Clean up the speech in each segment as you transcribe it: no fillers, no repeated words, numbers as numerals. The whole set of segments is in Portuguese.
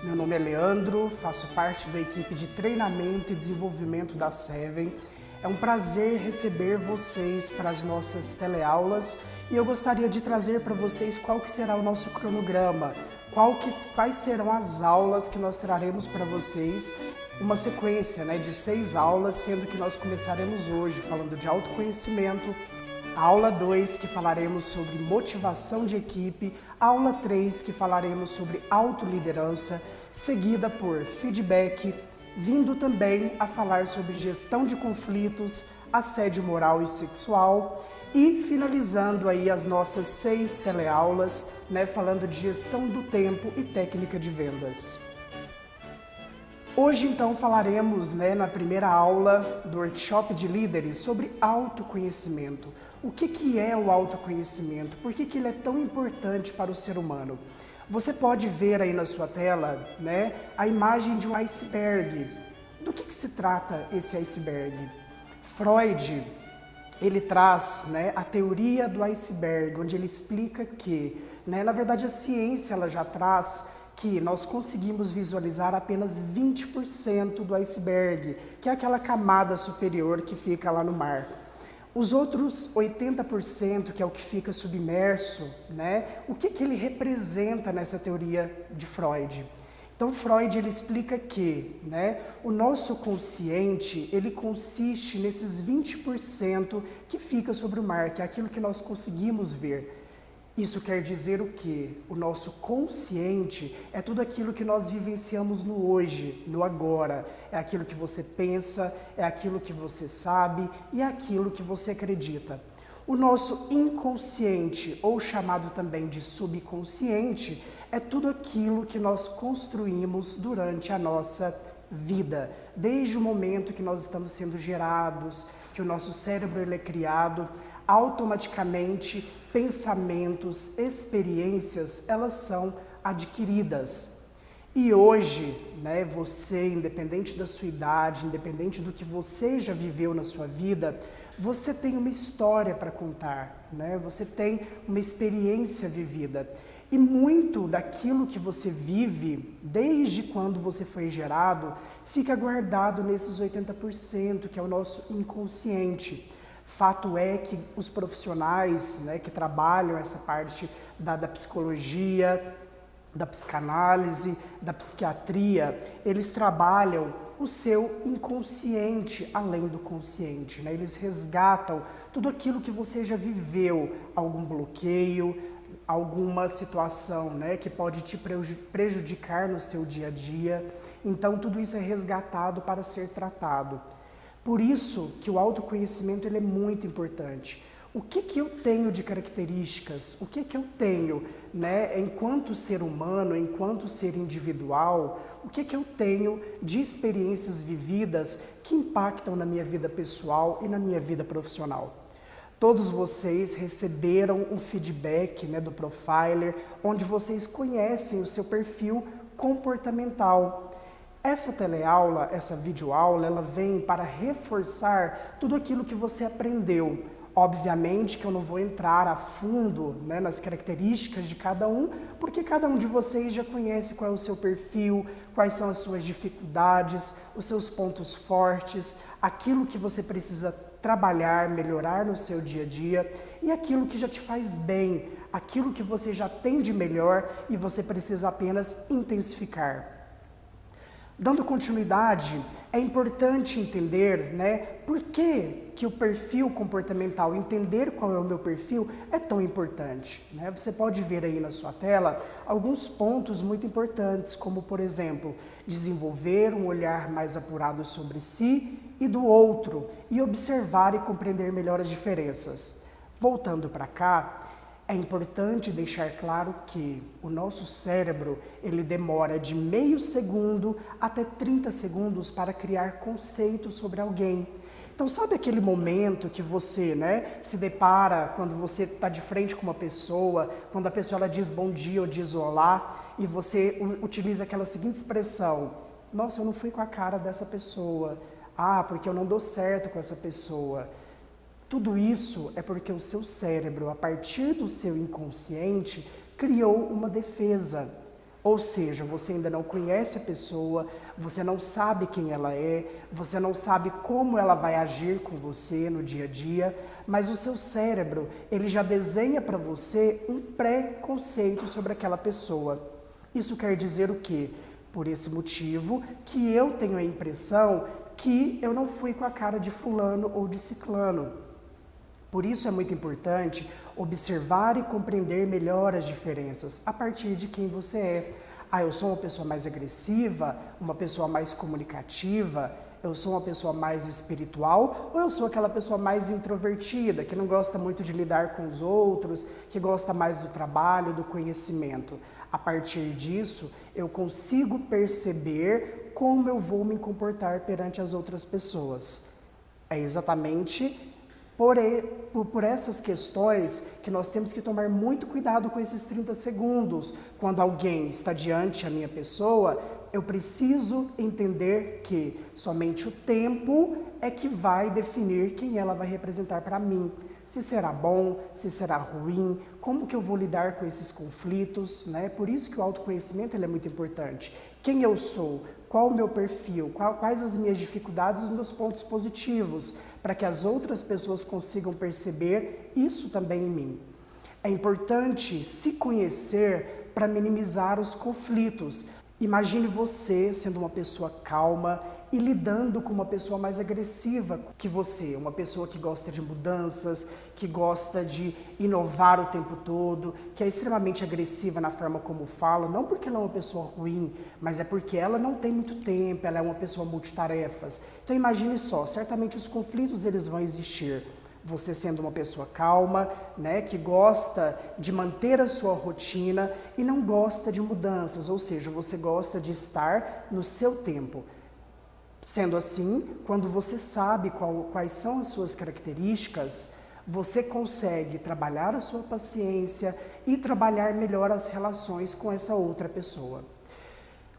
Meu nome é Leandro, faço parte da equipe de treinamento e desenvolvimento da Seven. É um prazer receber vocês para as nossas teleaulas e eu gostaria de trazer para vocês qual que será o nosso cronograma, quais serão as aulas que nós traremos para vocês, uma sequência de 6 aulas, sendo que nós começaremos hoje falando de autoconhecimento, a aula 2, que falaremos sobre motivação de equipe, a aula 3, que falaremos sobre autoliderança, seguida por feedback, vindo também a falar sobre gestão de conflitos, assédio moral e sexual e finalizando aí as nossas 6 teleaulas, falando de gestão do tempo e técnica de vendas. Hoje, então, falaremos na primeira aula do workshop de líderes sobre autoconhecimento. O que é o autoconhecimento? Por que ele é tão importante para o ser humano? Você pode ver aí na sua tela a imagem de um iceberg. Do que se trata esse iceberg? Freud, ele traz a teoria do iceberg, onde ele explica que, na verdade, a ciência ela já traz que nós conseguimos visualizar apenas 20% do iceberg, que é aquela camada superior que fica lá no mar. Os outros 80%, que é o que fica submerso, o que ele representa nessa teoria de Freud? Então, Freud ele explica que o nosso consciente ele consiste nesses 20% que fica sobre o mar, que é aquilo que nós conseguimos ver. Isso quer dizer o quê? O nosso consciente é tudo aquilo que nós vivenciamos no hoje, no agora. É aquilo que você pensa, é aquilo que você sabe e é aquilo que você acredita. O nosso inconsciente, ou chamado também de subconsciente, é tudo aquilo que nós construímos durante a nossa vida. Desde o momento que nós estamos sendo gerados, que o nosso cérebro ele é criado, automaticamente pensamentos, experiências, elas são adquiridas. E hoje, você, independente da sua idade, independente do que você já viveu na sua vida, você tem uma história para contar, você tem uma experiência vivida. E muito daquilo que você vive, desde quando você foi gerado, fica guardado nesses 80%, que é o nosso inconsciente. Fato é que os profissionais que trabalham essa parte da psicologia, da psicanálise, da psiquiatria, eles trabalham o seu inconsciente além do consciente. Eles resgatam tudo aquilo que você já viveu, algum bloqueio, alguma situação que pode te prejudicar no seu dia a dia. Então tudo isso é resgatado para ser tratado. Por isso que o autoconhecimento ele é muito importante. O que eu tenho de características? O que eu tenho enquanto ser humano, enquanto ser individual? O que eu tenho de experiências vividas que impactam na minha vida pessoal e na minha vida profissional? Todos vocês receberam um feedback do Profiler, onde vocês conhecem o seu perfil comportamental. Essa teleaula, essa videoaula, ela vem para reforçar tudo aquilo que você aprendeu. Obviamente que eu não vou entrar a fundo nas características de cada um, porque cada um de vocês já conhece qual é o seu perfil, quais são as suas dificuldades, os seus pontos fortes, aquilo que você precisa trabalhar, melhorar no seu dia a dia e aquilo que já te faz bem, aquilo que você já tem de melhor e você precisa apenas intensificar. Dando continuidade, é importante entender por que o perfil comportamental, entender qual é o meu perfil, é tão importante. Você pode ver aí na sua tela alguns pontos muito importantes, como, por exemplo, desenvolver um olhar mais apurado sobre si e do outro e observar e compreender melhor as diferenças. Voltando para cá, é importante deixar claro que o nosso cérebro ele demora de meio segundo até 30 segundos para criar conceitos sobre alguém. Então sabe aquele momento que você se depara quando você está de frente com uma pessoa, quando a pessoa ela diz bom dia ou diz olá e você utiliza aquela seguinte expressão: nossa, eu não fui com a cara dessa pessoa, porque eu não dou certo com essa pessoa. Tudo isso é porque o seu cérebro, a partir do seu inconsciente, criou uma defesa. Ou seja, você ainda não conhece a pessoa, você não sabe quem ela é, você não sabe como ela vai agir com você no dia a dia, mas o seu cérebro, ele já desenha para você um pré-conceito sobre aquela pessoa. Isso quer dizer o quê? Por esse motivo que eu tenho a impressão que eu não fui com a cara de fulano ou de ciclano. Por isso é muito importante observar e compreender melhor as diferenças a partir de quem você é. Ah, eu sou uma pessoa mais agressiva, uma pessoa mais comunicativa, eu sou uma pessoa mais espiritual ou eu sou aquela pessoa mais introvertida, que não gosta muito de lidar com os outros, que gosta mais do trabalho, do conhecimento. A partir disso, eu consigo perceber como eu vou me comportar perante as outras pessoas. É exatamente por essas questões que nós temos que tomar muito cuidado com esses 30 segundos. Quando alguém está diante da minha pessoa, eu preciso entender que somente o tempo é que vai definir quem ela vai representar para mim. Se será bom, se será ruim, como que eu vou lidar com esses conflitos, né? Por isso que o autoconhecimento ele é muito importante. Quem eu sou? Qual o meu perfil? Quais as minhas dificuldades e os meus pontos positivos? Para que as outras pessoas consigam perceber isso também em mim. É importante se conhecer para minimizar os conflitos. Imagine você sendo uma pessoa calma e lidando com uma pessoa mais agressiva que você, uma pessoa que gosta de mudanças, que gosta de inovar o tempo todo, que é extremamente agressiva na forma como fala, não porque ela é uma pessoa ruim, mas é porque ela não tem muito tempo, ela é uma pessoa multitarefas. Então imagine só, certamente os conflitos eles vão existir. Você sendo uma pessoa calma, né, que gosta de manter a sua rotina e não gosta de mudanças, ou seja, você gosta de estar no seu tempo. Sendo assim, quando você sabe quais são as suas características, você consegue trabalhar a sua paciência e trabalhar melhor as relações com essa outra pessoa.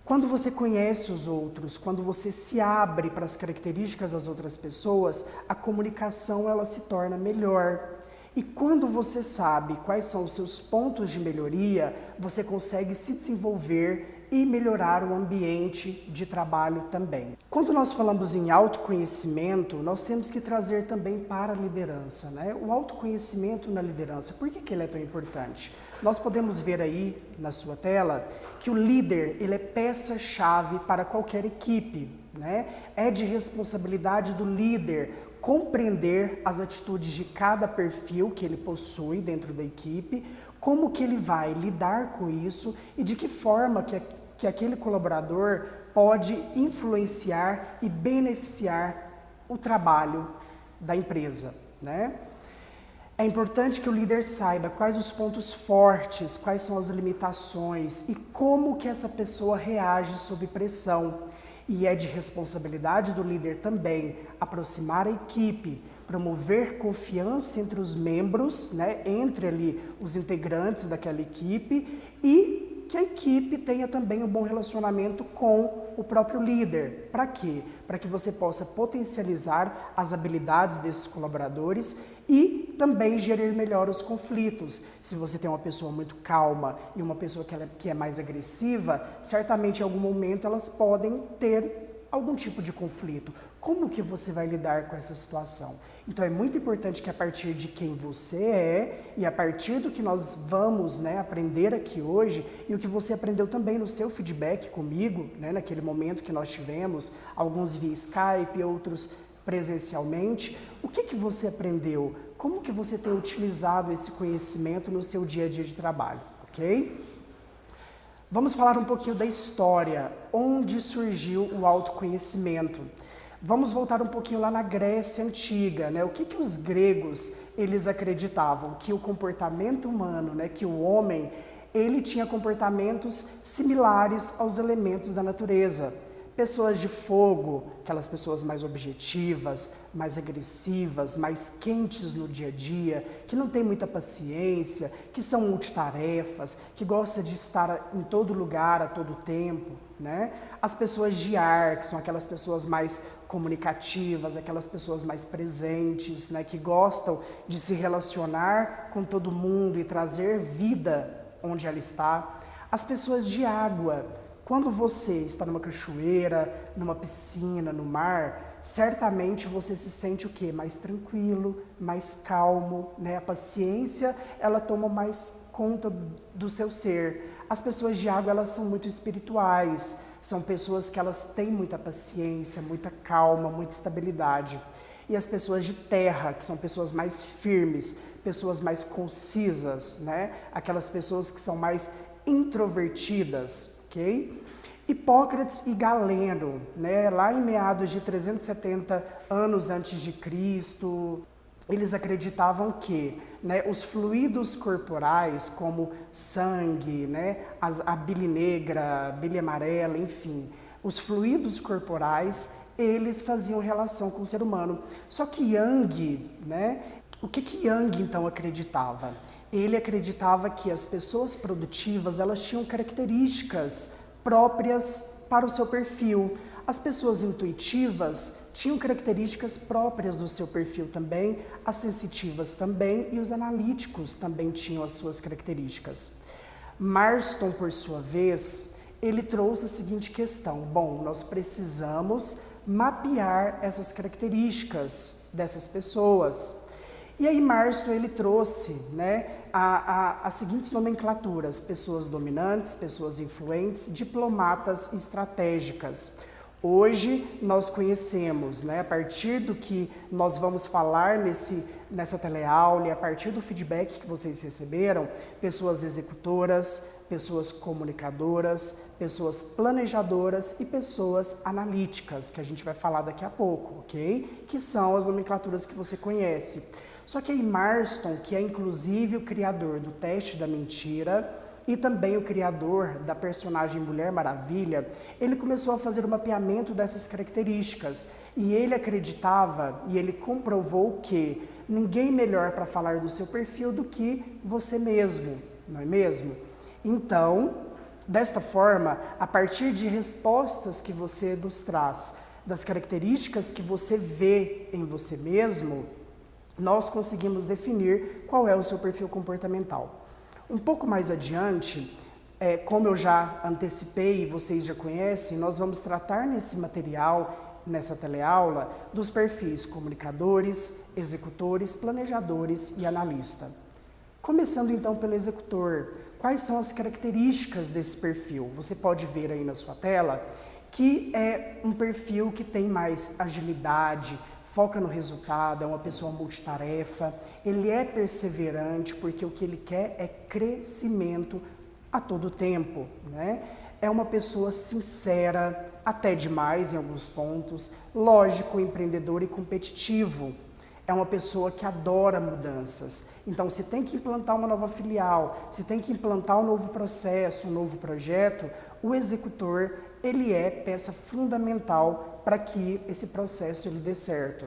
Quando você conhece os outros, quando você se abre para as características das outras pessoas, a comunicação ela se torna melhor. E quando você sabe quais são os seus pontos de melhoria, você consegue se desenvolver e melhorar o ambiente de trabalho também. Quando nós falamos em autoconhecimento, nós temos que trazer também para a liderança, né? O autoconhecimento na liderança, por que ele é tão importante? Nós podemos ver aí na sua tela que o líder ele é peça-chave para qualquer equipe, né? É de responsabilidade do líder compreender as atitudes de cada perfil que ele possui dentro da equipe, como que ele vai lidar com isso e de que forma que aquele colaborador pode influenciar e beneficiar o trabalho da empresa, né? É importante que o líder saiba quais os pontos fortes, quais são as limitações e como que essa pessoa reage sob pressão. E é de responsabilidade do líder também aproximar a equipe, promover confiança entre os membros, né, entre ali os integrantes daquela equipe e que a equipe tenha também um bom relacionamento com o próprio líder. Para quê? Para que você possa potencializar as habilidades desses colaboradores e também gerir melhor os conflitos. Se você tem uma pessoa muito calma e uma pessoa que é mais agressiva, certamente em algum momento elas podem ter algum tipo de conflito. Como que você vai lidar com essa situação? Então é muito importante que a partir de quem você é e a partir do que nós vamos, né, aprender aqui hoje e o que você aprendeu também no seu feedback comigo, né, naquele momento que nós tivemos, alguns via Skype, outros presencialmente, o que você aprendeu? Como que você tem utilizado esse conhecimento no seu dia a dia de trabalho, ok? Vamos falar um pouquinho da história, onde surgiu o autoconhecimento. Vamos voltar um pouquinho lá na Grécia Antiga, né? O que os gregos, eles acreditavam? Que o comportamento humano, né? Que o homem, ele tinha comportamentos similares aos elementos da natureza. Pessoas de fogo, aquelas pessoas mais objetivas, mais agressivas, mais quentes no dia a dia, que não têm muita paciência, que são multitarefas, que gostam de estar em todo lugar, a todo tempo, né? As pessoas de ar, que são aquelas pessoas mais comunicativas, aquelas pessoas mais presentes, né? Que gostam de se relacionar com todo mundo e trazer vida onde ela está. As pessoas de água. Quando você está numa cachoeira, numa piscina, no mar, certamente você se sente o quê? Mais tranquilo, mais calmo, né? A paciência, ela toma mais conta do seu ser. As pessoas de água, elas são muito espirituais, são pessoas que elas têm muita paciência, muita calma, muita estabilidade. E as pessoas de terra, que são pessoas mais firmes, pessoas mais concisas, né? Aquelas pessoas que são mais introvertidas, ok? Hipócrates e Galeno, né? Lá em meados de 370 anos antes de Cristo, eles acreditavam que, né, os fluidos corporais, como sangue, né, a bile negra, bile amarela, enfim, os fluidos corporais, eles faziam relação com o ser humano. Só que Yang, né, o que Yang então acreditava? Ele acreditava que as pessoas produtivas, elas tinham características próprias para o seu perfil. As pessoas intuitivas tinham características próprias do seu perfil também, as sensitivas também e os analíticos também tinham as suas características. Marston, por sua vez, ele trouxe a seguinte questão: bom, nós precisamos mapear essas características dessas pessoas. E aí Marston, ele trouxe, né, as seguintes nomenclaturas: pessoas dominantes, pessoas influentes, diplomatas estratégicas. Hoje nós conhecemos, né, a partir do que nós vamos falar nessa teleaula e a partir do feedback que vocês receberam, pessoas executoras, pessoas comunicadoras, pessoas planejadoras e pessoas analíticas, que a gente vai falar daqui a pouco, ok? Que são as nomenclaturas que você conhece. Só que aí Marston, que é inclusive o criador do teste da mentira e também o criador da personagem Mulher Maravilha, ele começou a fazer o mapeamento dessas características e ele acreditava e ele comprovou que ninguém melhor para falar do seu perfil do que você mesmo, não é mesmo? Então, desta forma, a partir de respostas que você nos traz, das características que você vê em você mesmo, nós conseguimos definir qual é o seu perfil comportamental. Um pouco mais adiante, como eu já antecipei e vocês já conhecem, nós vamos tratar nesse material, nessa teleaula, dos perfis comunicadores, executores, planejadores e analista. Começando então pelo executor, quais são as características desse perfil? Você pode ver aí na sua tela que é um perfil que tem mais agilidade, foca no resultado, é uma pessoa multitarefa, ele é perseverante porque o que ele quer é crescimento a todo tempo, né? É uma pessoa sincera, até demais em alguns pontos, lógico, empreendedor e competitivo. É uma pessoa que adora mudanças. Então, se tem que implantar uma nova filial, se tem que implantar um novo processo, um novo projeto, o executor, ele é peça fundamental para que esse processo ele dê certo.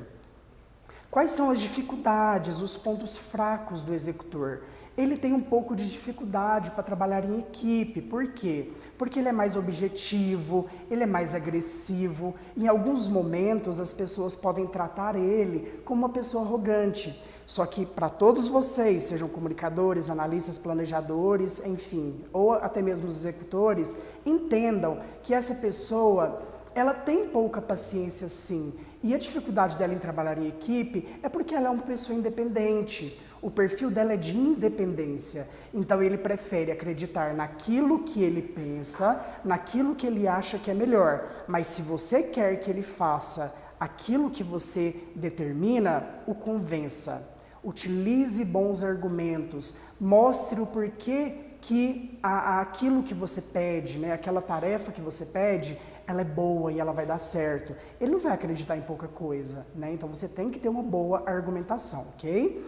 Quais são as dificuldades, os pontos fracos do executor? Ele tem um pouco de dificuldade para trabalhar em equipe. Por quê? Porque ele é mais objetivo, ele é mais agressivo. Em alguns momentos, as pessoas podem tratar ele como uma pessoa arrogante. Só que para todos vocês, sejam comunicadores, analistas, planejadores, enfim, ou até mesmo os executores, entendam que essa pessoa, ela tem pouca paciência sim. E a dificuldade dela em trabalhar em equipe é porque ela é uma pessoa independente. O perfil dela é de independência, então ele prefere acreditar naquilo que ele pensa, naquilo que ele acha que é melhor. Mas se você quer que ele faça aquilo que você determina, o convença. Utilize bons argumentos, mostre o porquê que aquilo que você pede, né, aquela tarefa que você pede, ela é boa e ela vai dar certo. Ele não vai acreditar em pouca coisa, né? Então você tem que ter uma boa argumentação, ok?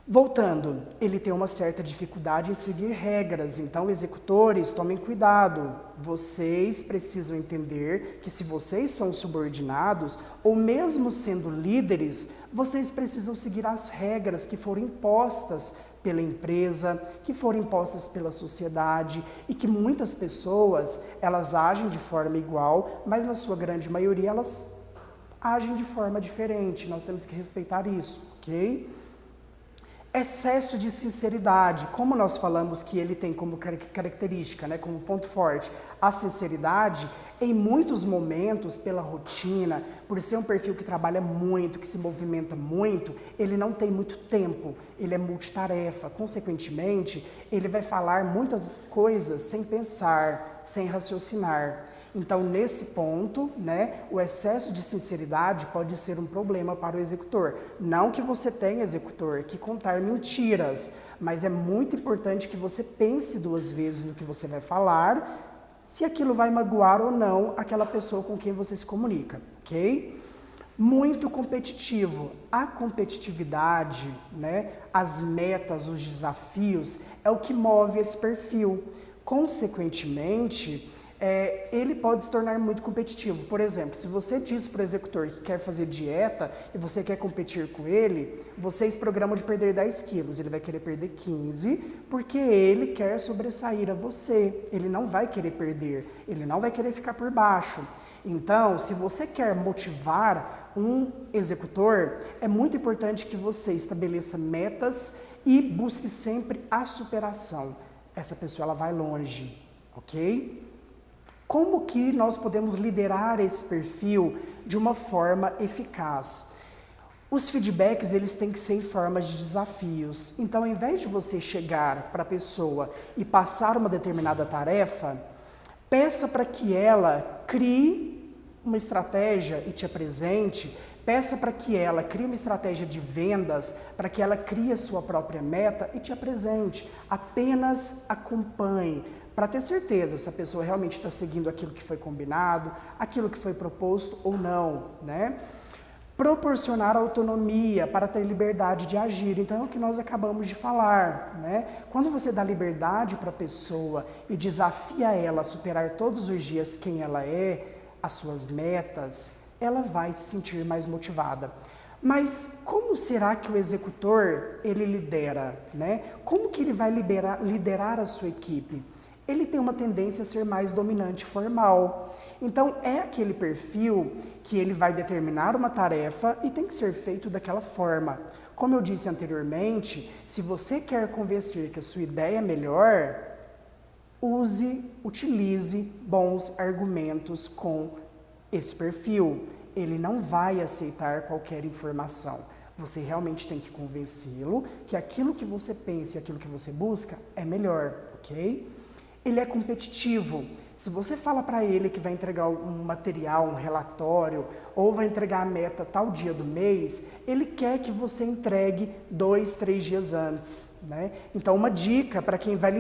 Voltando, ele tem uma certa dificuldade em seguir regras, então executores, tomem cuidado. Vocês precisam entender que se vocês são subordinados, ou mesmo sendo líderes, vocês precisam seguir as regras que foram impostas pela empresa, que foram impostas pela sociedade e que muitas pessoas, elas agem de forma igual, mas na sua grande maioria elas agem de forma diferente. Nós temos que respeitar isso, ok? Excesso de sinceridade, como nós falamos que ele tem como característica, né, como ponto forte, a sinceridade, em muitos momentos, pela rotina, por ser um perfil que trabalha muito, que se movimenta muito, ele não tem muito tempo, ele é multitarefa, consequentemente, ele vai falar muitas coisas sem pensar, sem raciocinar. Então, nesse ponto, né, o excesso de sinceridade pode ser um problema para o executor. Não que você tenha, executor, que contar mentiras, mas é muito importante que você pense duas vezes no que você vai falar, se aquilo vai magoar ou não aquela pessoa com quem você se comunica, ok? Muito competitivo. A competitividade, né, as metas, os desafios, é o que move esse perfil. Consequentemente, ele pode se tornar muito competitivo. Por exemplo, se você diz para o executor que quer fazer dieta e você quer competir com ele, vocês programam de perder 10 quilos, ele vai querer perder 15, porque ele quer sobressair a você, ele não vai querer perder, ele não vai querer ficar por baixo. Então, se você quer motivar um executor, é muito importante que você estabeleça metas e busque sempre a superação. Essa pessoa ela vai longe, ok? Como que nós podemos liderar esse perfil de uma forma eficaz? Os feedbacks, eles têm que ser em formas de desafios. Então, ao invés de você chegar para a pessoa e passar uma determinada tarefa, peça para que ela crie uma estratégia e te apresente, peça para que ela crie uma estratégia de vendas, para que ela crie a sua própria meta e te apresente. Apenas acompanhe, para ter certeza se a pessoa realmente está seguindo aquilo que foi combinado, aquilo que foi proposto ou não, né? Proporcionar autonomia para ter liberdade de agir. Então, é o que nós acabamos de falar, né? Quando você dá liberdade para a pessoa e desafia ela a superar todos os dias quem ela é, as suas metas, ela vai se sentir mais motivada. Mas como será que o executor, ele lidera, né? Como que ele vai liderar a sua equipe? Ele tem uma tendência a ser mais dominante e formal. Então, é aquele perfil que ele vai determinar uma tarefa e tem que ser feito daquela forma. Como eu disse anteriormente, se você quer convencer que a sua ideia é melhor, utilize bons argumentos com esse perfil. Ele não vai aceitar qualquer informação. Você realmente tem que convencê-lo que aquilo que você pensa e aquilo que você busca é melhor, ok? Ele é competitivo. Se você fala para ele que vai entregar um material, um relatório, ou vai entregar a meta tal dia do mês, ele quer que você entregue 2, 3 dias antes, né? Então, uma dica para quem vai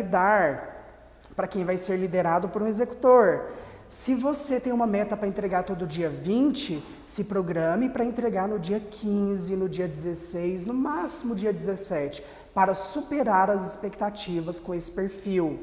para quem vai ser liderado por um executor. Se você tem uma meta para entregar todo dia 20, se programe para entregar no dia 15, no dia 16, no máximo dia 17, para superar as expectativas com esse perfil.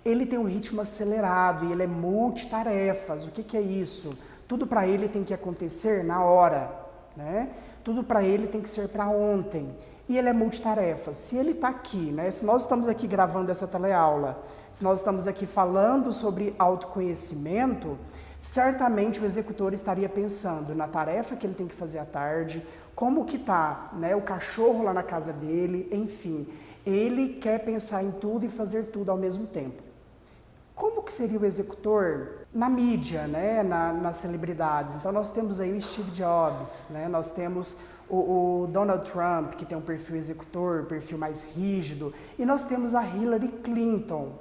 Ele tem um ritmo acelerado e ele é multitarefas. O que é isso? Tudo para ele tem que acontecer na hora, né? Tudo para ele tem que ser para ontem. E ele é multitarefa. Se ele está aqui, né? Se nós estamos aqui gravando essa teleaula, se nós estamos aqui falando sobre autoconhecimento, certamente o executor estaria pensando na tarefa que ele tem que fazer à tarde, como que está, né, o cachorro lá na casa dele, enfim. Ele quer pensar em tudo e fazer tudo ao mesmo tempo. Como que seria o executor na mídia, né, nas celebridades? Então, nós temos aí o Steve Jobs, né, nós temos o Donald Trump, que tem um perfil executor, um perfil mais rígido, e nós temos a Hillary Clinton.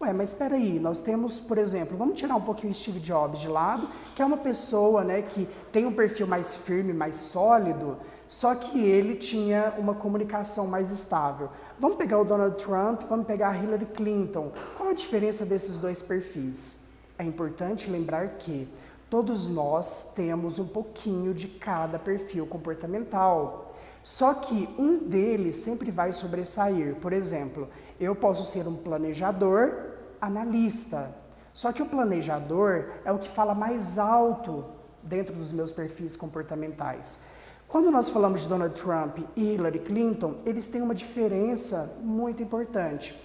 Ué, mas espera aí, nós temos, por exemplo, vamos tirar um pouquinho o Steve Jobs de lado, que é uma pessoa, né, que tem um perfil mais firme, mais sólido, só que ele tinha uma comunicação mais estável. Vamos pegar o Donald Trump, vamos pegar a Hillary Clinton. Qual a diferença desses dois perfis? É importante lembrar que todos nós temos um pouquinho de cada perfil comportamental. Só que um deles sempre vai sobressair. Por exemplo, eu posso ser um planejador analista. Só que o planejador é o que fala mais alto dentro dos meus perfis comportamentais. Quando nós falamos de Donald Trump e Hillary Clinton, eles têm uma diferença muito importante.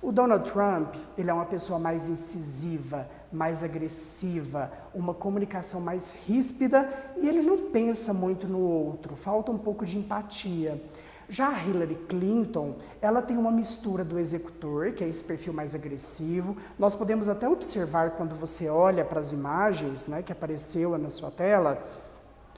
O Donald Trump, ele é uma pessoa mais incisiva, mais agressiva, uma comunicação mais ríspida e ele não pensa muito no outro, falta um pouco de empatia. Já a Hillary Clinton, ela tem uma mistura do executor, que é esse perfil mais agressivo. Nós podemos até observar quando você olha para as imagens, né, que apareceu na sua tela,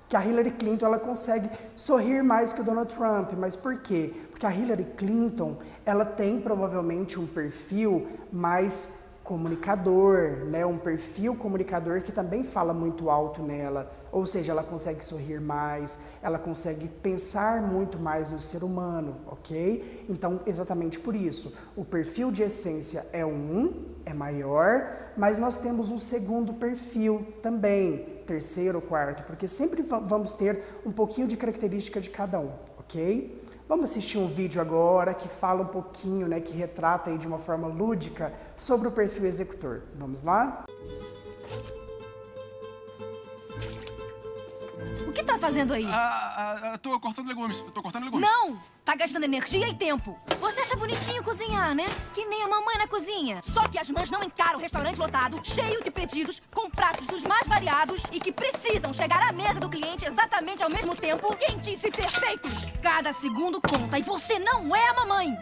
que a Hillary Clinton ela consegue sorrir mais que o Donald Trump. Mas por quê? Porque a Hillary Clinton ela tem provavelmente um perfil mais comunicador, né? Um perfil comunicador que também fala muito alto nela, ou seja, ela consegue sorrir mais, ela consegue pensar muito mais no ser humano, ok? Então, exatamente por isso, o perfil de essência é maior, mas nós temos um segundo perfil também, terceiro ou quarto, porque sempre vamos ter um pouquinho de característica de cada um, ok? Vamos assistir um vídeo agora que fala um pouquinho, né, que retrata aí de uma forma lúdica sobre o perfil executor. Vamos lá? O que tá fazendo aí? Tô cortando legumes. Não! Tá gastando energia e tempo. Você acha bonitinho cozinhar, né? Que nem a mamãe na cozinha. Só que as mães não encaram o restaurante lotado, cheio de pedidos, com pratos dos mais variados e que precisam chegar à mesa do cliente exatamente ao mesmo tempo, quentes e perfeitos. Cada segundo conta e você não é a mamãe.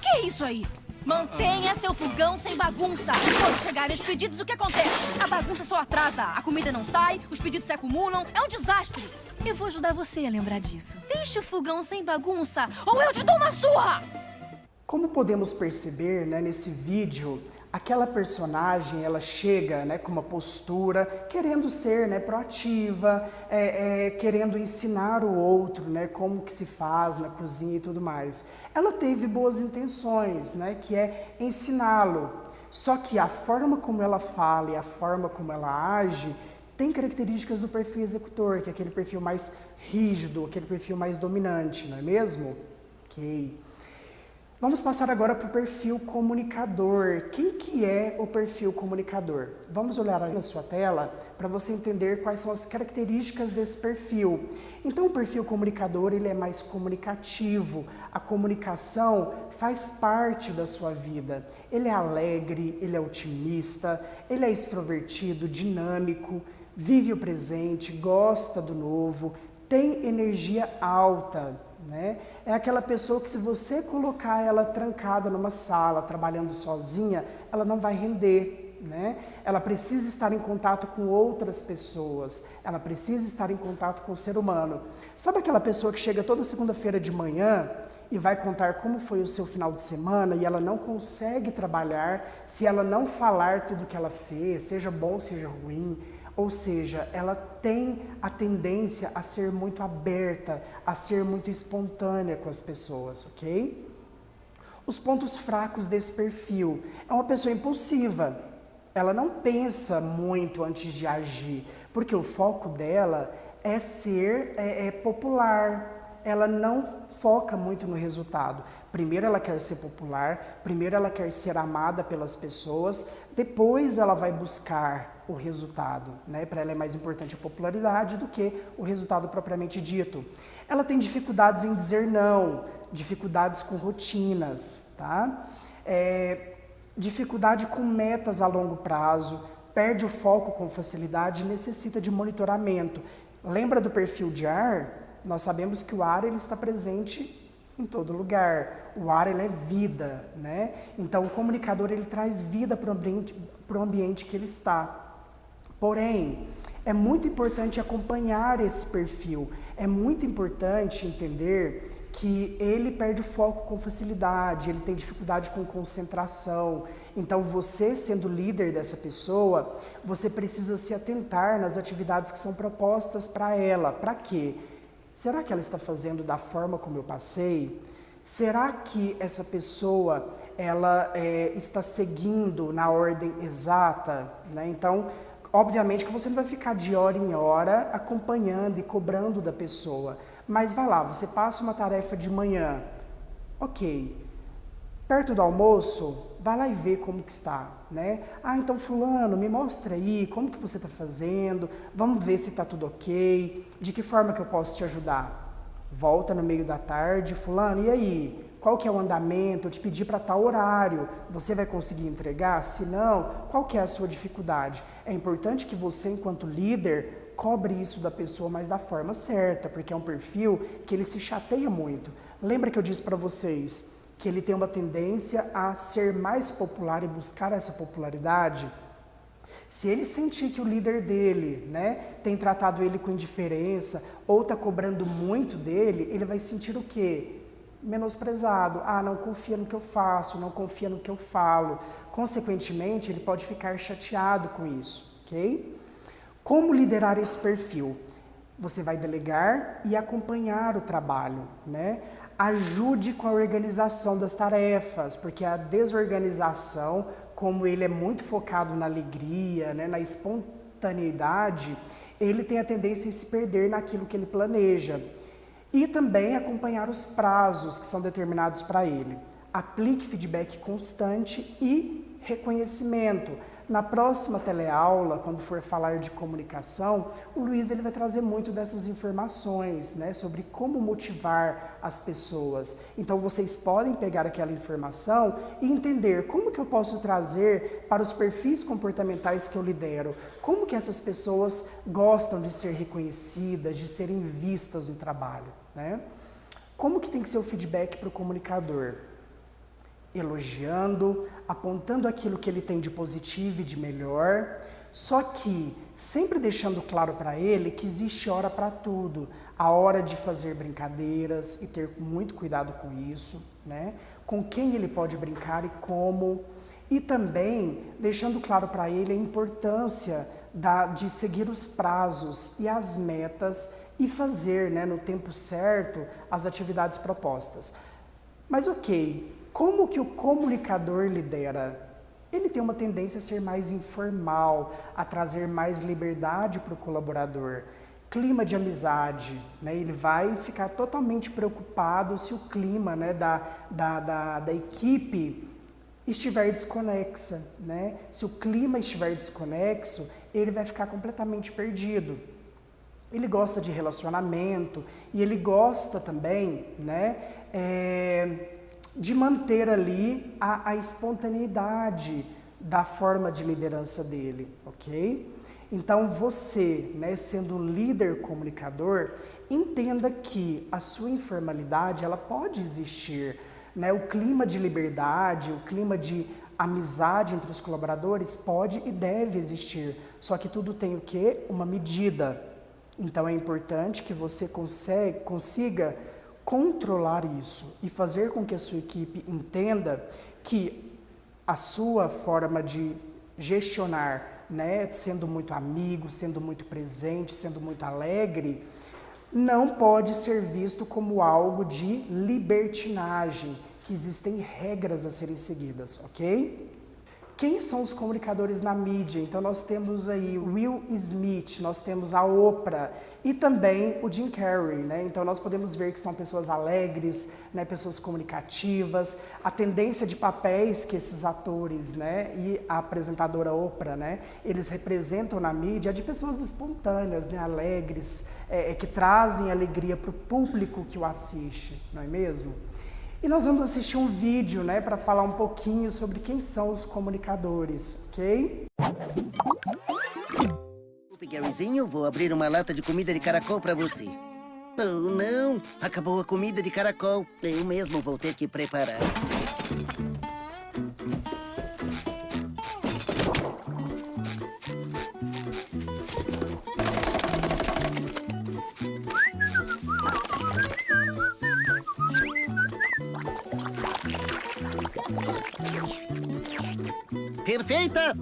Que é isso aí? Mantenha seu fogão sem bagunça. Quando chegarem os pedidos, o que acontece? A bagunça só atrasa, a comida não sai, os pedidos se acumulam, é um desastre. Eu vou ajudar você a lembrar disso. Deixe o fogão sem bagunça ou eu te dou uma surra! Como podemos perceber, né, nesse vídeo, aquela personagem, ela chega, né, com uma postura, querendo ser, né, proativa, querendo ensinar o outro, né, como que se faz na cozinha e tudo mais. Ela teve boas intenções, né, que é ensiná-lo. Só que a forma como ela fala e a forma como ela age tem características do perfil executor, que é aquele perfil mais rígido, aquele perfil mais dominante, não é mesmo? Ok. Vamos passar agora para o perfil comunicador. Quem que é o perfil comunicador? Vamos olhar aí na sua tela para você entender quais são as características desse perfil. Então, o perfil comunicador, ele é mais comunicativo. A comunicação faz parte da sua vida. Ele é alegre, ele é otimista, ele é extrovertido, dinâmico, vive o presente, gosta do novo, tem energia alta, né? É aquela pessoa que se você colocar ela trancada numa sala, trabalhando sozinha, ela não vai render, né? Ela precisa estar em contato com outras pessoas, ela precisa estar em contato com o ser humano. Sabe aquela pessoa que chega toda segunda-feira de manhã e vai contar como foi o seu final de semana e ela não consegue trabalhar se ela não falar tudo que ela fez, seja bom, seja ruim? Ou seja, ela tem a tendência a ser muito aberta, a ser muito espontânea com as pessoas, ok? Os pontos fracos desse perfil. É uma pessoa impulsiva. Ela não pensa muito antes de agir, porque o foco dela é ser popular. Ela não foca muito no resultado. Primeiro ela quer ser popular, primeiro ela quer ser amada pelas pessoas, depois ela vai buscar o resultado, né? Para ela é mais importante a popularidade do que o resultado propriamente dito. Ela tem dificuldades em dizer não, dificuldades com rotinas, tá? Dificuldade com metas a longo prazo, perde o foco com facilidade e necessita de monitoramento. Lembra do perfil de ar? Nós sabemos que o ar ele está presente em todo lugar. O ar ele é vida, né? Então o comunicador ele traz vida para o ambiente que ele está. Porém, é muito importante acompanhar esse perfil. É muito importante entender que ele perde o foco com facilidade, ele tem dificuldade com concentração. Então, você sendo líder dessa pessoa, você precisa se atentar nas atividades que são propostas para ela. Para quê? Será que ela está fazendo da forma como eu passei? Será que essa pessoa ela está seguindo na ordem exata? Né? Então, Obviamente que você não vai ficar de hora em hora acompanhando e cobrando da pessoa, mas vai lá, você passa uma tarefa de manhã, ok. Perto do almoço, vai lá e vê como que está, né? Ah, então fulano, me mostra aí, como que você está fazendo, vamos ver se está tudo ok, de que forma que eu posso te ajudar. Volta no meio da tarde, fulano, e aí? Qual que é o andamento? Eu te pedi para tal horário, você vai conseguir entregar? Se não, qual que é a sua dificuldade? É importante que você, enquanto líder, cobre isso da pessoa, mas da forma certa, porque é um perfil que ele se chateia muito. Lembra que eu disse para vocês que ele tem uma tendência a ser mais popular e buscar essa popularidade? Se ele sentir que o líder dele, né, tem tratado ele com indiferença ou está cobrando muito dele, ele vai sentir o quê? Menosprezado. Ah, não confia no que eu faço, não confia no que eu falo. Consequentemente, ele pode ficar chateado com isso, ok? Como liderar esse perfil? Você vai delegar e acompanhar o trabalho, né? Ajude com a organização das tarefas, porque a desorganização, como ele é muito focado na alegria, né, na espontaneidade, ele tem a tendência a se perder naquilo que ele planeja. E também acompanhar os prazos que são determinados para ele. Aplique feedback constante e reconhecimento. Na próxima teleaula, quando for falar de comunicação, o Luiz ele vai trazer muito dessas informações, né, sobre como motivar as pessoas. Então vocês podem pegar aquela informação e entender como que eu posso trazer para os perfis comportamentais que eu lidero, como que essas pessoas gostam de ser reconhecidas, de serem vistas no trabalho, né? Como que tem que ser o feedback para o comunicador? Elogiando, apontando aquilo que ele tem de positivo e de melhor, só que sempre deixando claro para ele que existe hora para tudo, a hora de fazer brincadeiras e ter muito cuidado com isso, né? Com quem ele pode brincar e como, e também deixando claro para ele a importância de seguir os prazos e as metas e fazer, né, no tempo certo as atividades propostas. Mas ok, como que o comunicador lidera? Ele tem uma tendência a ser mais informal, a trazer mais liberdade para o colaborador. Clima de amizade, né? Ele vai ficar totalmente preocupado se o clima, né, da equipe estiver desconexa, né? Se o clima estiver desconexo, ele vai ficar completamente perdido. Ele gosta de relacionamento e ele gosta também, né, de manter ali a espontaneidade da forma de liderança dele, ok? Então você, né, sendo um líder comunicador, entenda que a sua informalidade ela pode existir, né? O clima de liberdade, o clima de amizade entre os colaboradores pode e deve existir, só que tudo tem o quê? Uma medida. Então é importante que você consiga controlar isso e fazer com que a sua equipe entenda que a sua forma de gestionar, né, sendo muito amigo, sendo muito presente, sendo muito alegre, não pode ser visto como algo de libertinagem, que existem regras a serem seguidas, ok? Quem são os comunicadores na mídia? Então nós temos aí o Will Smith, nós temos a Oprah e também o Jim Carrey, né? Então nós podemos ver que são pessoas alegres, né? Pessoas comunicativas. A tendência de papéis que esses atores, né? E a apresentadora Oprah, né? Eles representam na mídia é de pessoas espontâneas, né? Alegres, que trazem alegria para o público que o assiste, não é mesmo? E nós vamos assistir um vídeo, né, para falar um pouquinho sobre quem são os comunicadores, ok? Garyzinho, vou abrir uma lata de comida de caracol para você. Oh, não! Acabou a comida de caracol. Eu mesmo vou ter que preparar. Perfeita!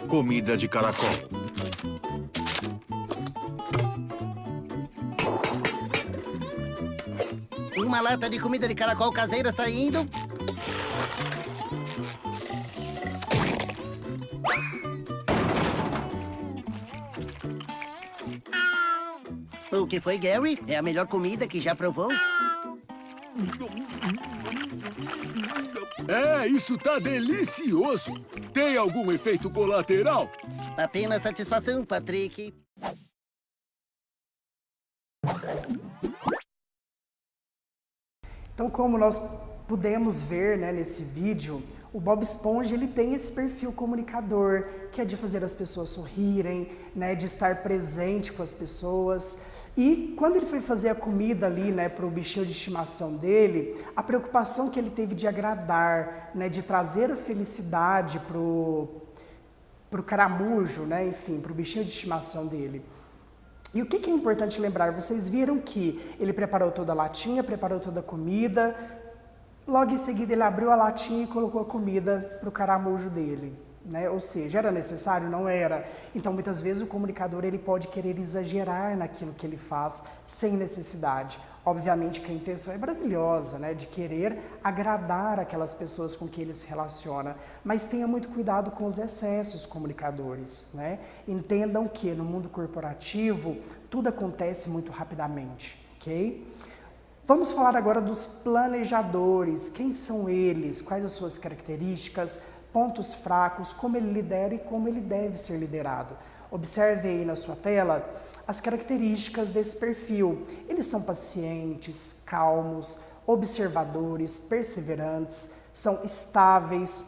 Comida de caracol. Uma lata de comida de caracol caseira saindo. O que foi, Gary? É a melhor comida que já provou? Isso tá delicioso. Tem algum efeito colateral? Apenas satisfação, Patrick. Então, como nós pudemos ver, né, nesse vídeo, o Bob Esponja ele tem esse perfil comunicador, que é de fazer as pessoas sorrirem, né, de estar presente com as pessoas. E quando ele foi fazer a comida ali, né, para o bichinho de estimação dele, a preocupação que ele teve de agradar, né, de trazer a felicidade pro caramujo, né, enfim, para o bichinho de estimação dele. E o que é importante lembrar? Vocês viram que ele preparou toda a latinha, preparou toda a comida, logo em seguida ele abriu a latinha e colocou a comida para o caramujo dele. Né? Ou seja, era necessário? Não era. Então, muitas vezes o comunicador ele pode querer exagerar naquilo que ele faz sem necessidade. Obviamente que a intenção é maravilhosa, né? De querer agradar aquelas pessoas com que ele se relaciona, mas tenha muito cuidado com os excessos, comunicadores. Né? Entendam que no mundo corporativo tudo acontece muito rapidamente, ok? Vamos falar agora dos planejadores. Quem são eles? Quais as suas características? Pontos fracos, como ele lidera e como ele deve ser liderado. Observe aí na sua tela as características desse perfil. Eles são pacientes, calmos, observadores, perseverantes, são estáveis,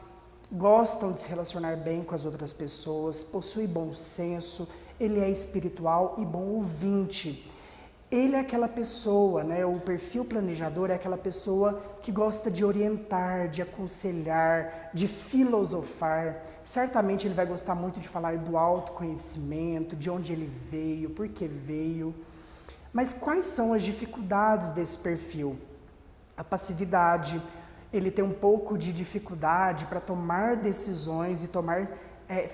gostam de se relacionar bem com as outras pessoas, possui bom senso, ele é espiritual e bom ouvinte. Ele é aquela pessoa, né, o perfil planejador é aquela pessoa que gosta de orientar, de aconselhar, de filosofar. Certamente ele vai gostar muito de falar do autoconhecimento, de onde ele veio, por que veio. Mas quais são as dificuldades desse perfil? A passividade, ele tem um pouco de dificuldade para tomar decisões e tomar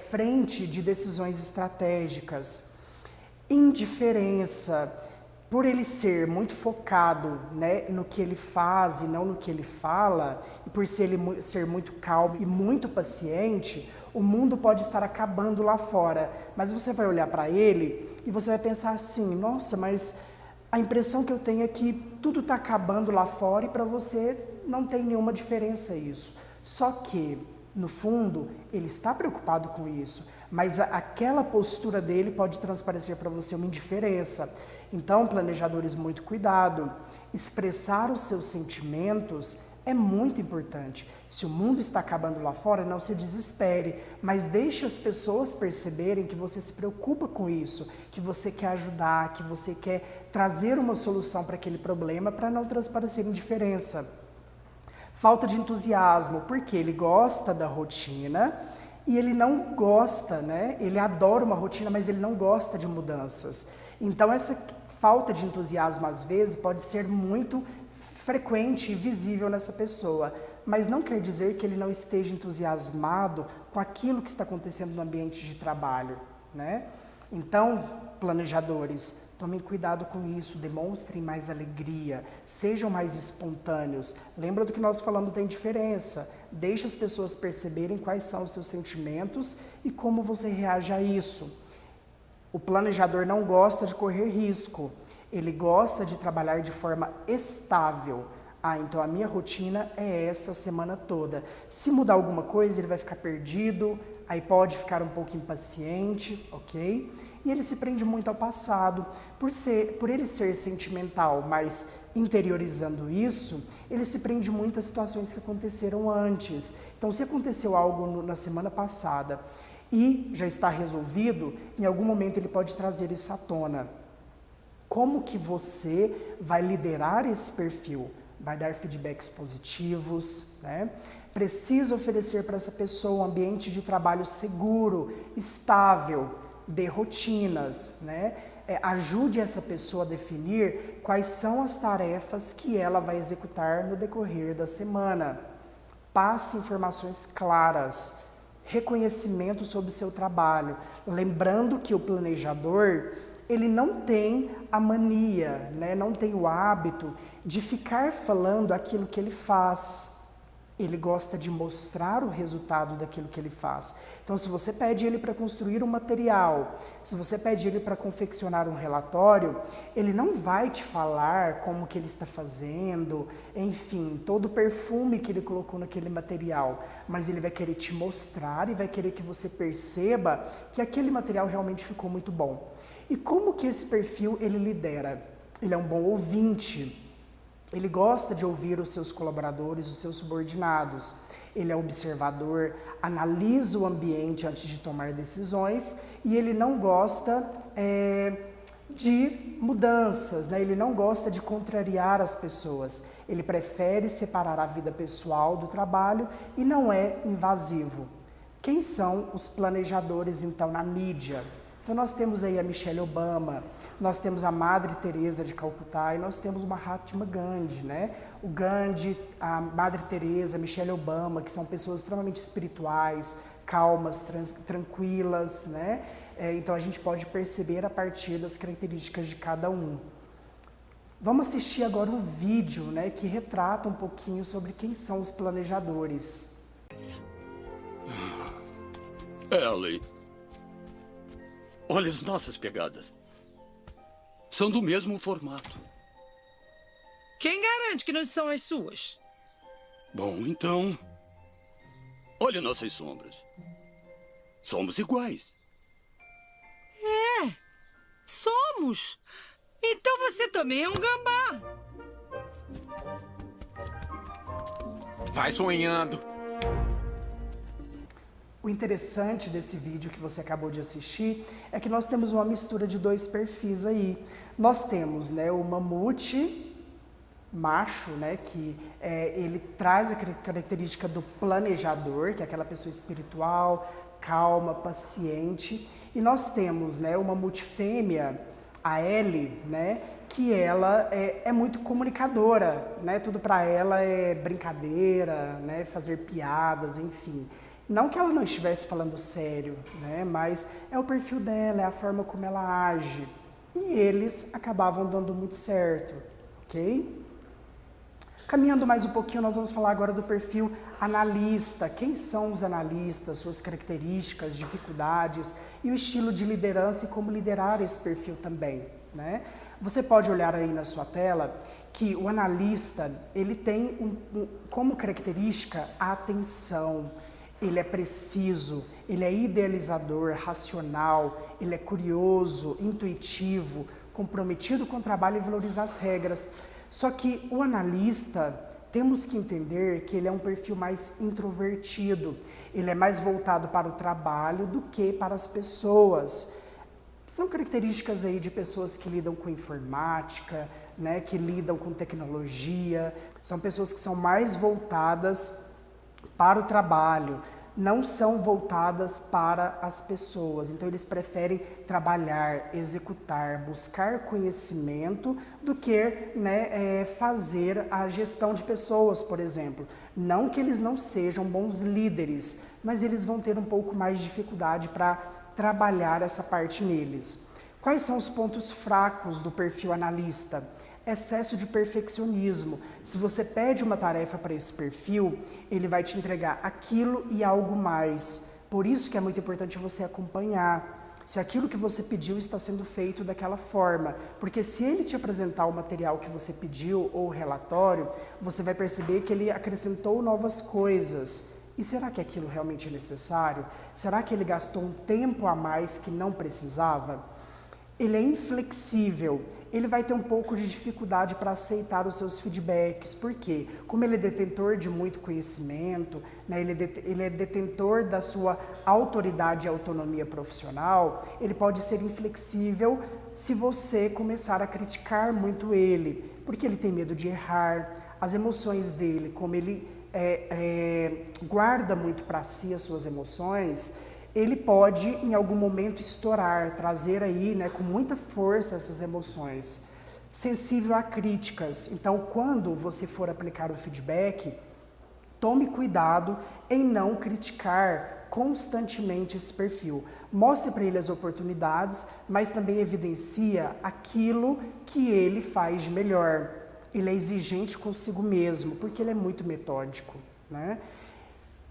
frente de decisões estratégicas. Indiferença. Por ele ser muito focado, né, no que ele faz e não no que ele fala, e por ser muito calmo e muito paciente, o mundo pode estar acabando lá fora. Mas você vai olhar para ele e você vai pensar assim, nossa, mas a impressão que eu tenho é que tudo está acabando lá fora e para você não tem nenhuma diferença isso. Só que, no fundo, ele está preocupado com isso, mas aquela postura dele pode transparecer para você uma indiferença. Então, planejadores, muito cuidado. Expressar os seus sentimentos é muito importante. Se o mundo está acabando lá fora, não se desespere, mas deixe as pessoas perceberem que você se preocupa com isso, que você quer ajudar, que você quer trazer uma solução para aquele problema para não transparecer indiferença. Falta de entusiasmo, porque ele gosta da rotina e ele não gosta, né? Ele adora uma rotina, mas ele não gosta de mudanças. Então, essa falta de entusiasmo, às vezes, pode ser muito frequente e visível nessa pessoa, mas não quer dizer que ele não esteja entusiasmado com aquilo que está acontecendo no ambiente de trabalho, né? Então, planejadores, tomem cuidado com isso, demonstrem mais alegria, sejam mais espontâneos. Lembra do que nós falamos da indiferença? Deixe as pessoas perceberem quais são os seus sentimentos e como você reage a isso. O planejador não gosta de correr risco, ele gosta de trabalhar de forma estável. Então a minha rotina é essa a semana toda. Se mudar alguma coisa, ele vai ficar perdido, aí pode ficar um pouco impaciente, ok? E ele se prende muito ao passado. Por ele ser sentimental, mas interiorizando isso, ele se prende muito a situações que aconteceram antes. Então, se aconteceu algo na semana passada e já está resolvido, em algum momento ele pode trazer isso à tona. Como que você vai liderar esse perfil? Vai dar feedbacks positivos, né? Precisa oferecer para essa pessoa um ambiente de trabalho seguro, estável, de rotinas, né? Ajude essa pessoa a definir quais são as tarefas que ela vai executar no decorrer da semana. Passe informações claras, reconhecimento sobre seu trabalho. Lembrando que o planejador, ele não tem a mania, né? Não tem o hábito de ficar falando aquilo que ele faz. Ele gosta de mostrar o resultado daquilo que ele faz. Então, se você pede ele para construir um material, se você pede ele para confeccionar um relatório, ele não vai te falar como que ele está fazendo, enfim, todo o perfume que ele colocou naquele material, mas ele vai querer te mostrar e vai querer que você perceba que aquele material realmente ficou muito bom. E como que esse perfil ele lidera? Ele é um bom ouvinte. Ele gosta de ouvir os seus colaboradores, os seus subordinados. Ele é observador, analisa o ambiente antes de tomar decisões e ele não gosta de mudanças, né? Ele não gosta de contrariar as pessoas. Ele prefere separar a vida pessoal do trabalho e não é invasivo. Quem são os planejadores, então, na mídia? Então, nós temos aí a Michelle Obama, nós temos a Madre Teresa de Calcutá e nós temos o Mahatma Gandhi, né? O Gandhi, a Madre Teresa, a Michelle Obama, que são pessoas extremamente espirituais, calmas, tranquilas, né? Então, a gente pode perceber a partir das características de cada um. Vamos assistir agora um vídeo, né, que retrata um pouquinho sobre quem são os planejadores. Ellie, olha as nossas pegadas. São do mesmo formato. Quem garante que não são as suas? Bom, então... olha nossas sombras. Somos iguais. Somos. Então você também é um gambá. Vai sonhando. O interessante desse vídeo que você acabou de assistir é que nós temos uma mistura de dois perfis aí. Nós temos, né, o mamute macho, né, que ele traz a característica do planejador, que é aquela pessoa espiritual, calma, paciente. E nós temos, né, uma mamute fêmea, a Ellie, né, que ela é muito comunicadora, né, tudo para ela é brincadeira, né, fazer piadas, enfim. Não que ela não estivesse falando sério, né, mas é o perfil dela, é a forma como ela age. E eles acabavam dando muito certo, ok? Caminhando mais um pouquinho, nós vamos falar agora do perfil analista. Quem são os analistas, suas características, dificuldades e o estilo de liderança e como liderar esse perfil também, né? Você pode olhar aí na sua tela que o analista, ele tem como característica a atenção. Ele é preciso, ele é idealizador, racional, ele é curioso, intuitivo, comprometido com o trabalho e valorizar as regras. Só que o analista, temos que entender que ele é um perfil mais introvertido. Ele é mais voltado para o trabalho do que para as pessoas. São características aí de pessoas que lidam com informática, né, que lidam com tecnologia. São pessoas que são mais voltadas para o trabalho, não são voltadas para as pessoas. Então, eles preferem trabalhar, executar, buscar conhecimento do que, né, fazer a gestão de pessoas, por exemplo. Não que eles não sejam bons líderes, mas eles vão ter um pouco mais de dificuldade para trabalhar essa parte neles. Quais são os pontos fracos do perfil analista? Excesso de perfeccionismo. Se você pede uma tarefa para esse perfil, ele vai te entregar aquilo e algo mais. Por isso que é muito importante você acompanhar se aquilo que você pediu está sendo feito daquela forma. Porque se ele te apresentar o material que você pediu ou o relatório, você vai perceber que ele acrescentou novas coisas. E será que aquilo realmente é necessário? Será que ele gastou um tempo a mais que não precisava? Ele é inflexível. Ele vai ter um pouco de dificuldade para aceitar os seus feedbacks. Por quê? Como ele é detentor de muito conhecimento, né, ele é detentor da sua autoridade e autonomia profissional, ele pode ser inflexível se você começar a criticar muito ele, porque ele tem medo de errar. As emoções dele, como ele guarda muito para si as suas emoções, ele pode, em algum momento, estourar, trazer aí, né, com muita força essas emoções. Sensível a críticas. Então, quando você for aplicar o feedback, tome cuidado em não criticar constantemente esse perfil. Mostre para ele as oportunidades, mas também evidencia aquilo que ele faz de melhor. Ele é exigente consigo mesmo, porque ele é muito metódico, né?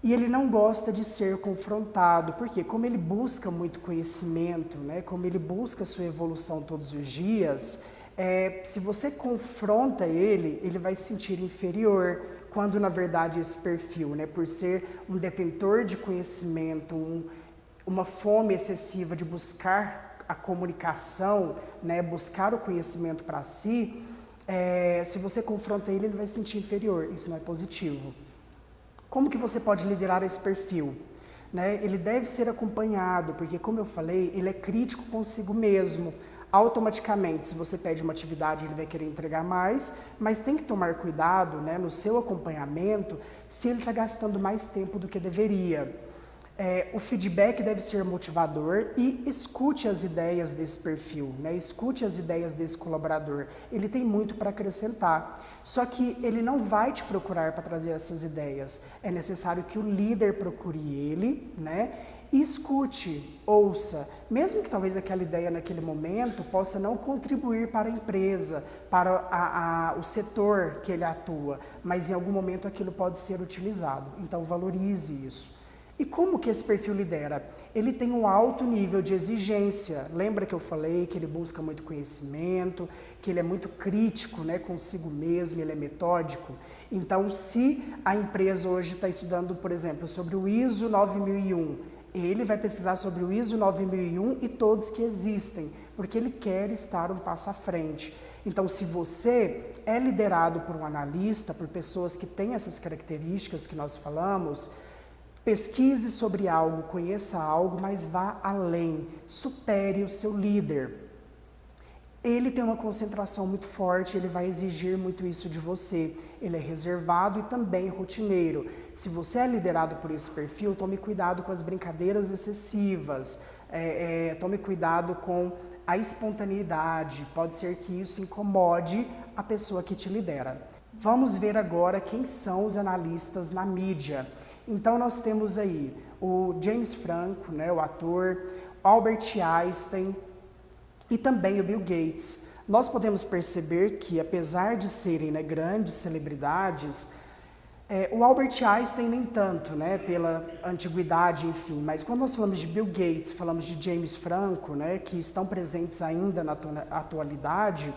E ele não gosta de ser confrontado, porque como ele busca muito conhecimento, né? Como ele busca sua evolução todos os dias, se você confronta ele, ele vai se sentir inferior, quando na verdade esse perfil, né, por ser um detentor de conhecimento, uma fome excessiva de buscar a comunicação, né, buscar o conhecimento para si, se você confronta ele, ele vai se sentir inferior. Isso não é positivo. Como que você pode liderar esse perfil? Né? Ele deve ser acompanhado, porque como eu falei, ele é crítico consigo mesmo. Automaticamente, se você pede uma atividade, ele vai querer entregar mais, mas tem que tomar cuidado, né, no seu acompanhamento, se ele está gastando mais tempo do que deveria. O feedback deve ser motivador e escute as ideias desse perfil, né? Escute as ideias desse colaborador. Ele tem muito para acrescentar, só que ele não vai te procurar para trazer essas ideias. É necessário que o líder procure ele, né? E escute, ouça, mesmo que talvez aquela ideia naquele momento possa não contribuir para a empresa, para o setor que ele atua, mas em algum momento aquilo pode ser utilizado. Então valorize isso. E como que esse perfil lidera? Ele tem um alto nível de exigência. Lembra que eu falei que ele busca muito conhecimento, que ele é muito crítico, né, consigo mesmo, ele é metódico? Então, se a empresa hoje está estudando, por exemplo, sobre o ISO 9001, ele vai pesquisar sobre o ISO 9001 e todos que existem, porque ele quer estar um passo à frente. Então, se você é liderado por um analista, por pessoas que têm essas características que nós falamos, pesquise sobre algo, conheça algo, mas vá além, supere o seu líder. Ele tem uma concentração muito forte, ele vai exigir muito isso de você. Ele é reservado e também rotineiro. Se você é liderado por esse perfil, tome cuidado com as brincadeiras excessivas, tome cuidado com a espontaneidade. Pode ser que isso incomode a pessoa que te lidera. Vamos ver agora quem são os analistas na mídia. Então nós temos aí o James Franco, né, o ator, Albert Einstein e também o Bill Gates. Nós podemos perceber que, apesar de serem, né, grandes celebridades, o Albert Einstein nem tanto, né, pela antiguidade, enfim, mas quando nós falamos de Bill Gates, falamos de James Franco, né, que estão presentes ainda na atualidade,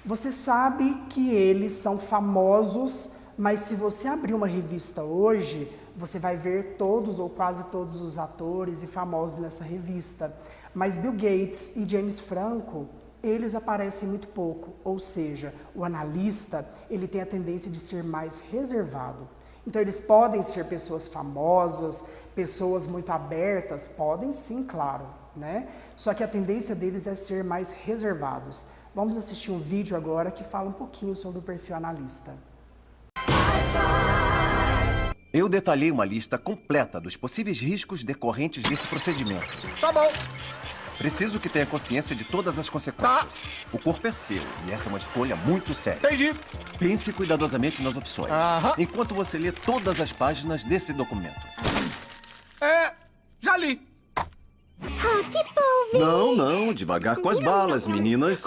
você sabe que eles são famosos, mas se você abrir uma revista hoje, você vai ver todos ou quase todos os atores e famosos nessa revista. Mas Bill Gates e James Franco, eles aparecem muito pouco, ou seja, o analista, ele tem a tendência de ser mais reservado. Então eles podem ser pessoas famosas, pessoas muito abertas, podem sim, claro, né? Só que a tendência deles é ser mais reservados. Vamos assistir um vídeo agora que fala um pouquinho sobre o perfil analista. Eu detalhei uma lista completa dos possíveis riscos decorrentes desse procedimento. Tá bom. Preciso que tenha consciência de todas as consequências. O corpo é seu e essa é uma escolha muito séria. Entendi. Pense cuidadosamente nas opções, enquanto você lê todas as páginas desse documento. Já li. Rock Polve! Não, devagar com as balas, meninas.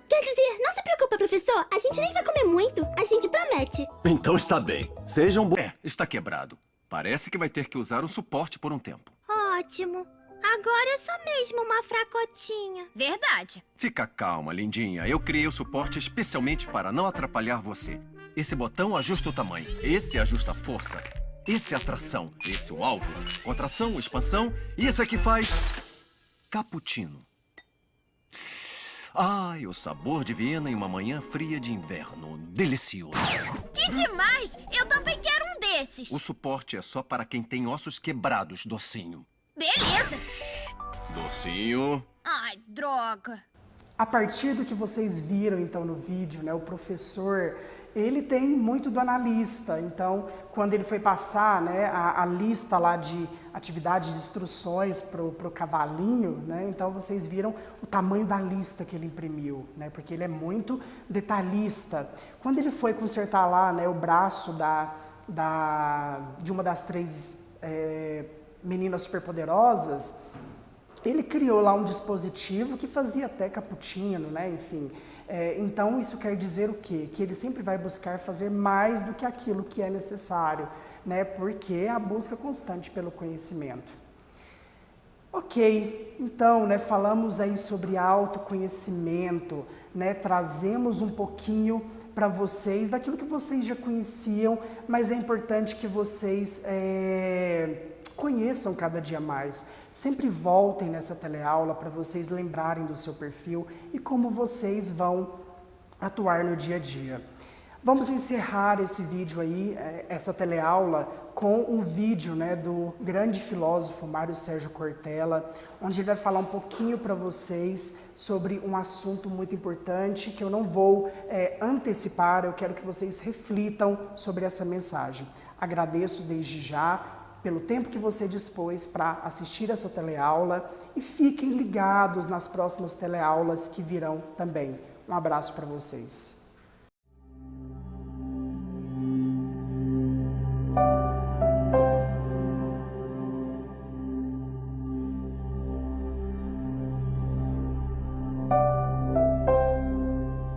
Quer dizer, não se preocupa, professor. A gente nem vai comer muito. A gente promete. Então está bem. Sejam bons. Está quebrado. Parece que vai ter que usar um suporte por um tempo. Ótimo. Agora eu sou mesmo uma fracotinha. Verdade. Fica calma, lindinha. Eu criei o suporte especialmente para não atrapalhar você. Esse botão ajusta o tamanho. Esse ajusta a força. Esse é a tração. Esse o alvo. Contração, expansão. E esse aqui faz... cappuccino. Ai, o sabor de Viena em uma manhã fria de inverno. Delicioso. Que demais! Eu também quero um desses. O suporte é só para quem tem ossos quebrados, docinho. Beleza. Docinho. Ai, droga. A partir do que vocês viram então no vídeo, né, o professor ele tem muito do analista. Então, quando ele foi passar, né, a lista lá de atividades de instruções pro cavalinho, né, então vocês viram o tamanho da lista que ele imprimiu, né, porque ele é muito detalhista. Quando ele foi consertar lá, né, o braço de uma das 3 meninas superpoderosas, ele criou lá um dispositivo que fazia até cappuccino, né, enfim. Então, isso quer dizer o quê? Que ele sempre vai buscar fazer mais do que aquilo que é necessário, né? Porque é a busca constante pelo conhecimento. Ok, então, né, falamos aí sobre autoconhecimento, né? Trazemos um pouquinho para vocês daquilo que vocês já conheciam, mas é importante que vocês conheçam cada dia mais. Sempre voltem nessa teleaula para vocês lembrarem do seu perfil e como vocês vão atuar no dia a dia. Vamos encerrar esse vídeo aí, essa teleaula, com um vídeo, né, do grande filósofo Mário Sérgio Cortella, onde ele vai falar um pouquinho para vocês sobre um assunto muito importante que eu não vou antecipar, eu quero que vocês reflitam sobre essa mensagem. Agradeço desde já pelo tempo que você dispôs para assistir essa teleaula e fiquem ligados nas próximas teleaulas que virão também. Um abraço para vocês.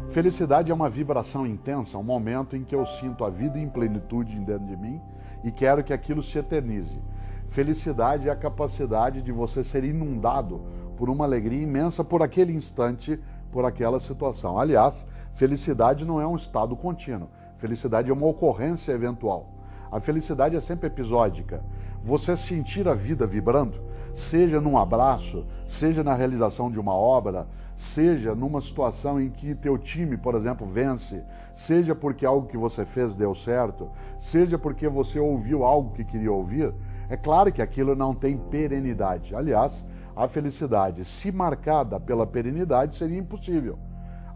Felicidade é uma vibração intensa, um momento em que eu sinto a vida em plenitude dentro de mim e quero que aquilo se eternize. Felicidade é a capacidade de você ser inundado por uma alegria imensa por aquele instante, por aquela situação. Aliás, felicidade não é um estado contínuo. Felicidade é uma ocorrência eventual. A felicidade é sempre episódica. Você sentir a vida vibrando, seja num abraço, seja na realização de uma obra, seja numa situação em que teu time, por exemplo, vence, seja porque algo que você fez deu certo, seja porque você ouviu algo que queria ouvir, é claro que aquilo não tem perenidade. Aliás, a felicidade, se marcada pela perenidade, seria impossível.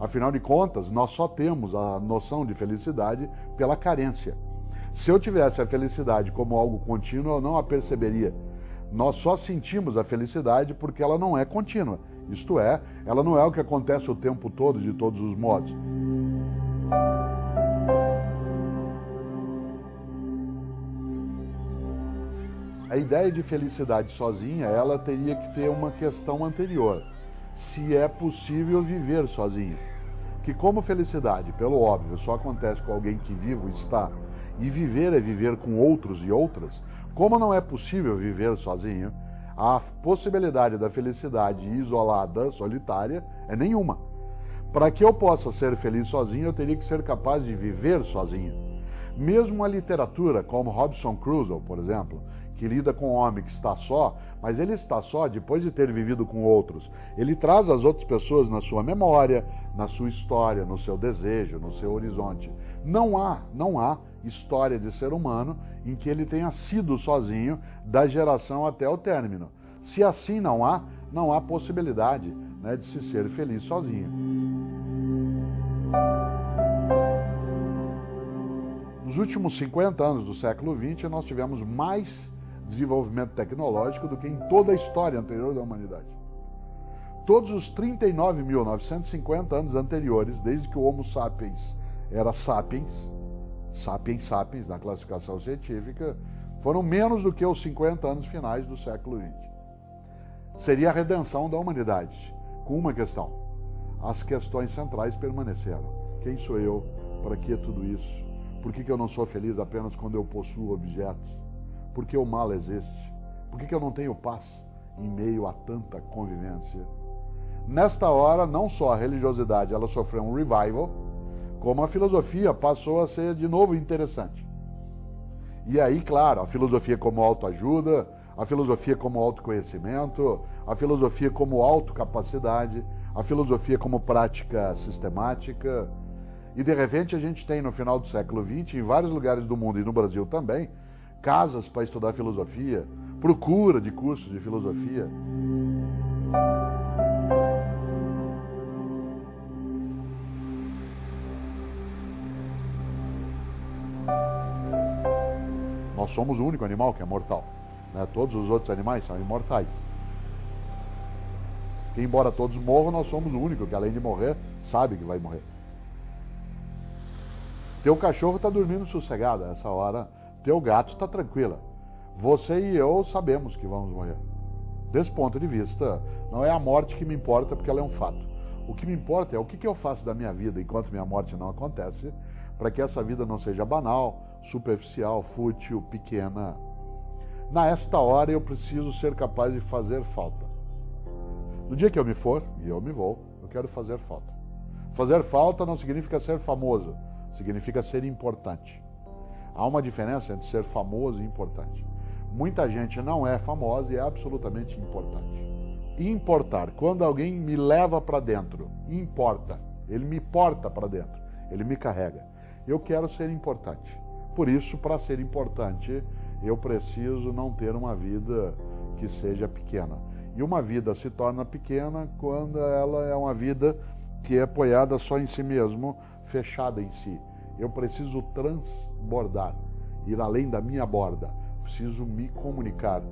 Afinal de contas, nós só temos a noção de felicidade pela carência. Se eu tivesse a felicidade como algo contínuo, eu não a perceberia. Nós só sentimos a felicidade porque ela não é contínua. Isto é, ela não é o que acontece o tempo todo, de todos os modos. A ideia de felicidade sozinha, ela teria que ter uma questão anterior. Se é possível viver sozinho. Que como felicidade, pelo óbvio, só acontece com alguém que vivo está, e viver é viver com outros e outras, como não é possível viver sozinho, a possibilidade da felicidade isolada, solitária, é nenhuma. Para que eu possa ser feliz sozinho, eu teria que ser capaz de viver sozinho. Mesmo a literatura, como Robinson Crusoe, por exemplo, que lida com um homem que está só, mas ele está só depois de ter vivido com outros. Ele traz as outras pessoas na sua memória, na sua história, no seu desejo, no seu horizonte. Não há história de ser humano em que ele tenha sido sozinho da geração até o término. Se assim não há possibilidade, né, de se ser feliz sozinho. Nos últimos 50 anos do século XX, nós tivemos mais desenvolvimento tecnológico do que em toda a história anterior da humanidade. Todos os 39.950 anos anteriores, desde que o Homo sapiens era sapiens, sapiens na classificação científica, foram menos do que os 50 anos finais do século XX. Seria a redenção da humanidade, com uma questão. As questões centrais permaneceram. Quem sou eu? Para que tudo isso? Por que eu não sou feliz apenas quando eu possuo objetos? Por que o mal existe? Por que eu não tenho paz em meio a tanta convivência? Nesta hora, não só a religiosidade ela sofreu um revival, como a filosofia passou a ser de novo interessante. E aí, claro, a filosofia como autoajuda, a filosofia como autoconhecimento, a filosofia como autocapacidade, a filosofia como prática sistemática. E de repente a gente tem no final do século XX, em vários lugares do mundo e no Brasil também, casas para estudar filosofia, procura de cursos de filosofia. somos o único animal que é mortal, né? Todos os outros animais são imortais. Que, embora todos morram, nós somos o único que, além de morrer, sabe que vai morrer. Teu cachorro está dormindo sossegado a essa hora, teu gato está tranquila. Você e eu sabemos que vamos morrer. Desse ponto de vista, não é a morte que me importa, porque ela é um fato. O que me importa é o que eu faço da minha vida enquanto minha morte não acontece, para que essa vida não seja banal, superficial, fútil, pequena. Nesta hora eu preciso ser capaz de fazer falta. No dia que eu me for, e eu me vou, eu quero fazer falta. Fazer falta não significa ser famoso, significa ser importante. Há uma diferença entre ser famoso e importante. Muita gente não é famosa e é absolutamente importante. Importar, quando alguém me leva para dentro, importa, ele me porta para dentro, ele me carrega. Eu quero ser importante. Por isso, para ser importante, eu preciso não ter uma vida que seja pequena. E uma vida se torna pequena quando ela é uma vida que é apoiada só em si mesmo, fechada em si. Eu preciso transbordar, ir além da minha borda. Preciso me comunicar,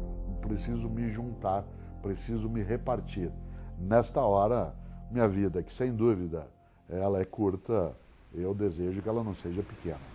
preciso me juntar, preciso me repartir. Nesta hora, minha vida, que sem dúvida ela é curta, eu desejo que ela não seja pequena.